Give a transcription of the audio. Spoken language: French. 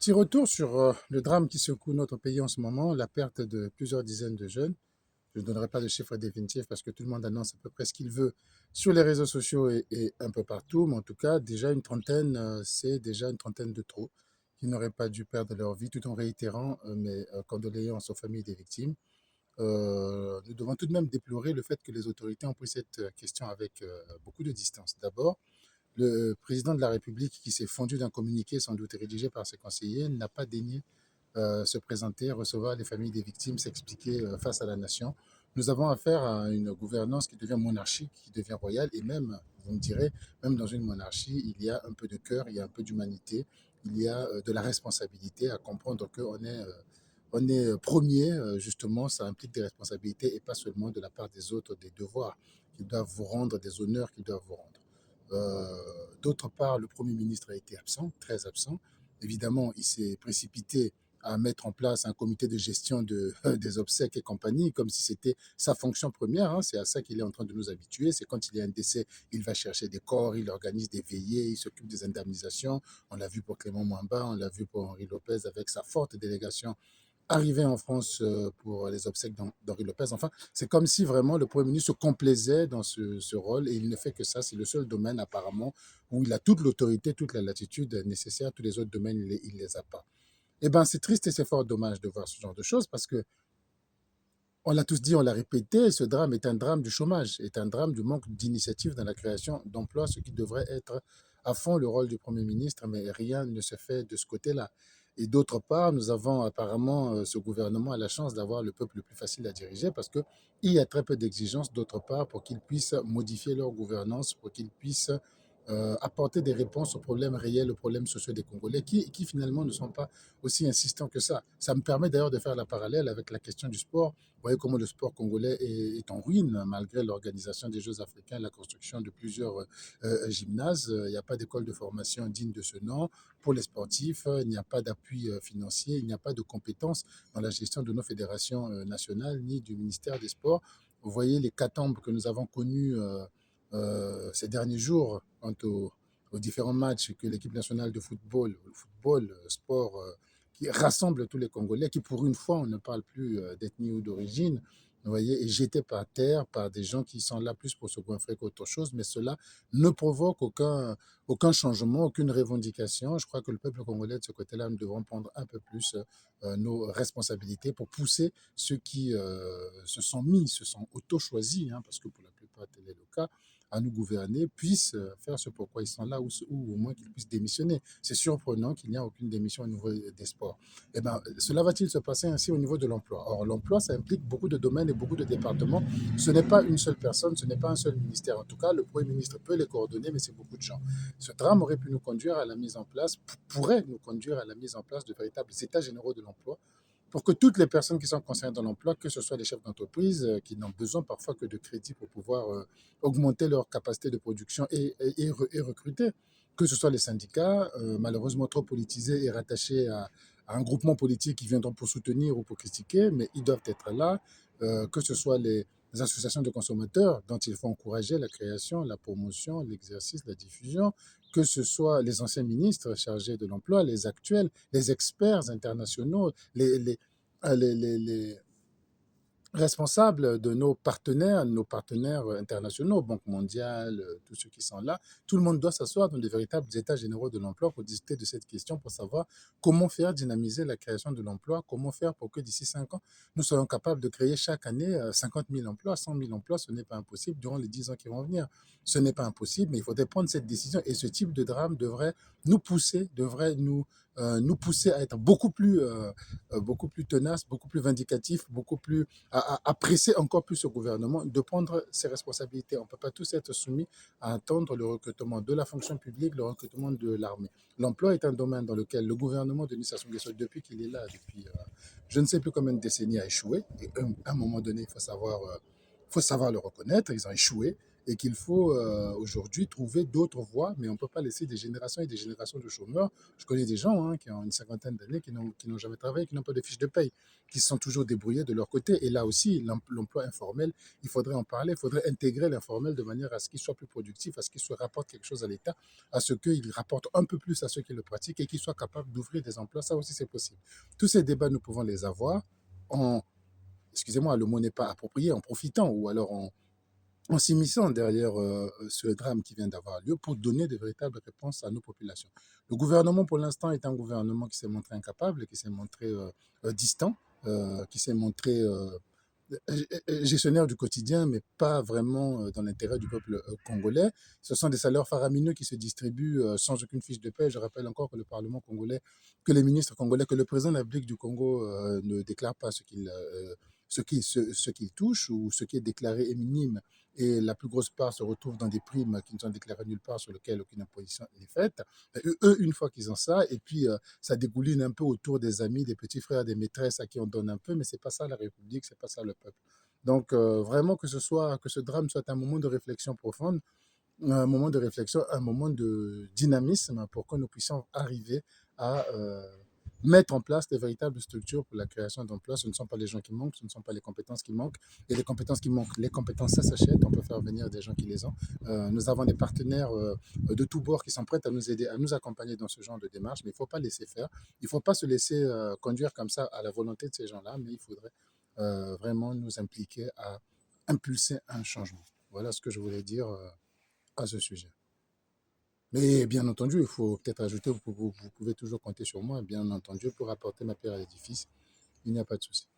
Petit retour sur le drame qui secoue notre pays en ce moment, la perte de plusieurs dizaines de jeunes. Je ne donnerai pas de chiffres définitifs parce que tout le monde annonce à peu près ce qu'il veut sur les réseaux sociaux et un peu partout. Mais en tout cas, déjà une trentaine, c'est déjà une trentaine de trop qui n'auraient pas dû perdre leur vie, tout en réitérant mes condoléances aux familles des victimes. Nous devons tout de même déplorer le fait que les autorités ont pris cette question avec beaucoup de distance. D'abord, le président de la République, qui s'est fondu d'un communiqué sans doute rédigé par ses conseillers, n'a pas daigné se présenter, recevoir les familles des victimes, s'expliquer face à la nation. Nous avons affaire à une gouvernance qui devient monarchique, qui devient royale, et même, vous me direz, même dans une monarchie, il y a un peu de cœur, il y a un peu d'humanité, il y a de la responsabilité à comprendre qu'on est premier, justement, ça implique des responsabilités et pas seulement de la part des autres des devoirs qu'ils doivent vous rendre, des honneurs qu'ils doivent vous rendre. D'autre part, le Premier ministre a été absent, très absent. Évidemment, il s'est précipité à mettre en place un comité de gestion des obsèques et compagnie, comme si c'était sa fonction première, hein. C'est à ça qu'il est en train de nous habituer. C'est quand il y a un décès, il va chercher des corps, il organise des veillées, il s'occupe des indemnisations. On l'a vu pour Clément Mwamba, on l'a vu pour Henri Lopez avec sa forte délégation arrivé en France pour les obsèques d'Henri Lopez. Enfin, c'est comme si vraiment le Premier ministre se complaisait dans ce rôle et il ne fait que ça. C'est le seul domaine apparemment où il a toute l'autorité, toute la latitude nécessaire. Tous les autres domaines, il les a pas. Eh bien, c'est triste et c'est fort dommage de voir ce genre de choses parce que on l'a tous dit, on l'a répété, ce drame est un drame du chômage, est un drame du manque d'initiative dans la création d'emplois, ce qui devrait être à fond le rôle du Premier ministre, mais rien ne se fait de ce côté-là. Et d'autre part, nous avons apparemment, ce gouvernement a la chance d'avoir le peuple le plus facile à diriger parce qu'il y a très peu d'exigences, d'autre part, pour qu'ils puissent modifier leur gouvernance, pour qu'ils puissent apporter des réponses aux problèmes réels, aux problèmes sociaux des Congolais, qui finalement ne sont pas aussi insistants que ça. Ça me permet d'ailleurs de faire la parallèle avec la question du sport. Vous voyez comment le sport congolais est en ruine malgré l'organisation des Jeux africains, la construction de plusieurs gymnases. Il n'y a pas d'école de formation digne de ce nom pour les sportifs. Il n'y a pas d'appui financier, il n'y a pas de compétences dans la gestion de nos fédérations nationales ni du ministère des Sports. Vous voyez les catombes que nous avons connues ces derniers jours quant aux différents matchs que l'équipe nationale de football, le football, sport qui rassemble tous les Congolais, qui pour une fois, on ne parle plus d'ethnie ou d'origine, vous voyez, est jeté par terre par des gens qui sont là plus pour se goinfrer qu'autre chose, mais cela ne provoque aucun changement, aucune revendication. Je crois que le peuple congolais, de ce côté-là, nous devons prendre un peu plus nos responsabilités pour pousser ceux qui se sont auto-choisis, hein, parce que pour la plupart, tel est le cas, à nous gouverner, puissent faire ce pourquoi ils sont là, ou au moins qu'ils puissent démissionner. C'est surprenant qu'il n'y a aucune démission au niveau des sports. Eh ben, cela va-t-il se passer ainsi au niveau de l'emploi? Or, l'emploi, ça implique beaucoup de domaines et beaucoup de départements. Ce n'est pas une seule personne, ce n'est pas un seul ministère. En tout cas, le Premier ministre peut les coordonner, mais c'est beaucoup de gens. Ce drame aurait pu nous conduire à la mise en place, pourrait nous conduire à la mise en place de véritables états généraux de l'emploi pour que toutes les personnes qui sont concernées dans l'emploi, que ce soit les chefs d'entreprise qui n'ont besoin parfois que de crédit pour pouvoir augmenter leur capacité de production et recruter, que ce soit les syndicats, malheureusement trop politisés et rattachés à un groupement politique qui viendront pour soutenir ou pour critiquer, mais ils doivent être là, que ce soit les associations de consommateurs dont il faut encourager la création, la promotion, l'exercice, la diffusion, que ce soit les anciens ministres chargés de l'emploi, les actuels, les experts internationaux, les responsables de nos partenaires internationaux, Banque mondiale, tous ceux qui sont là, tout le monde doit s'asseoir dans de véritables états généraux de l'emploi pour discuter de cette question, pour savoir comment faire dynamiser la création de l'emploi, comment faire pour que d'ici 5 ans, nous soyons capables de créer chaque année 50 000 emplois, 100 000 emplois. Ce n'est pas impossible durant les 10 ans qui vont venir. Ce n'est pas impossible, mais il faudrait prendre cette décision et ce type de drame devrait nous pousser à être beaucoup plus tenaces, beaucoup plus vindicatifs, beaucoup plus à presser encore plus au gouvernement de prendre ses responsabilités. On ne peut pas tous être soumis à attendre le recrutement de la fonction publique, le recrutement de l'armée. L'emploi est un domaine dans lequel le gouvernement de Denis Sassou Nguesso, depuis qu'il est là, depuis je ne sais plus combien de décennies, a échoué. Et à un moment donné, il faut savoir le reconnaître, ils ont échoué. et qu'il faut aujourd'hui trouver d'autres voies, mais on ne peut pas laisser des générations et des générations de chômeurs. Je connais des gens qui ont une cinquantaine d'années qui n'ont jamais travaillé, qui n'ont pas de fiche de paye, qui se sont toujours débrouillés de leur côté. Et là aussi, l'emploi informel, il faudrait en parler, il faudrait intégrer l'informel de manière à ce qu'il soit plus productif, à ce qu'il se rapporte quelque chose à l'État, à ce qu'il rapporte un peu plus à ceux qui le pratiquent et qu'il soit capable d'ouvrir des emplois. Ça aussi, c'est possible. Tous ces débats, nous pouvons les avoir en, excusez-moi, le mot n'est pas approprié, en profitant ou alors en s'immisçant derrière ce drame qui vient d'avoir lieu pour donner de véritables réponses à nos populations. Le gouvernement, pour l'instant, est un gouvernement qui s'est montré incapable, qui s'est montré distant, qui s'est montré gestionnaire du quotidien, mais pas vraiment dans l'intérêt du peuple congolais. Ce sont des salaires faramineux qui se distribuent sans aucune fiche de paie. Je rappelle encore que le Parlement congolais, que les ministres congolais, que le président de la République du Congo ne déclare pas ce qu'il touche ou ce qui est déclaré est minime. Et la plus grosse part se retrouve dans des primes qui ne sont déclarées nulle part, sur lesquelles aucune imposition n'est faite. Eux, une fois qu'ils ont ça, et puis ça dégouline un peu autour des amis, des petits frères, des maîtresses à qui on donne un peu, mais c'est pas ça la République, c'est pas ça le peuple. Donc vraiment que ce drame soit un moment de réflexion profonde, un moment de réflexion, un moment de dynamisme pour que nous puissions arriver à mettre en place de véritables structures pour la création d'emplois. Ce ne sont pas les gens qui manquent, ce ne sont pas les compétences qui manquent. Et les compétences qui manquent, les compétences, ça s'achète. On peut faire venir des gens qui les ont. Nous avons des partenaires de tous bords qui sont prêts à nous aider, à nous accompagner dans ce genre de démarche. Mais il ne faut pas laisser faire. Il ne faut pas se laisser conduire comme ça à la volonté de ces gens-là. Mais il faudrait vraiment nous impliquer à impulser un changement. Voilà ce que je voulais dire à ce sujet. Mais bien entendu, il faut peut-être ajouter, vous pouvez toujours compter sur moi, bien entendu, pour apporter ma pierre à l'édifice. Il n'y a pas de souci.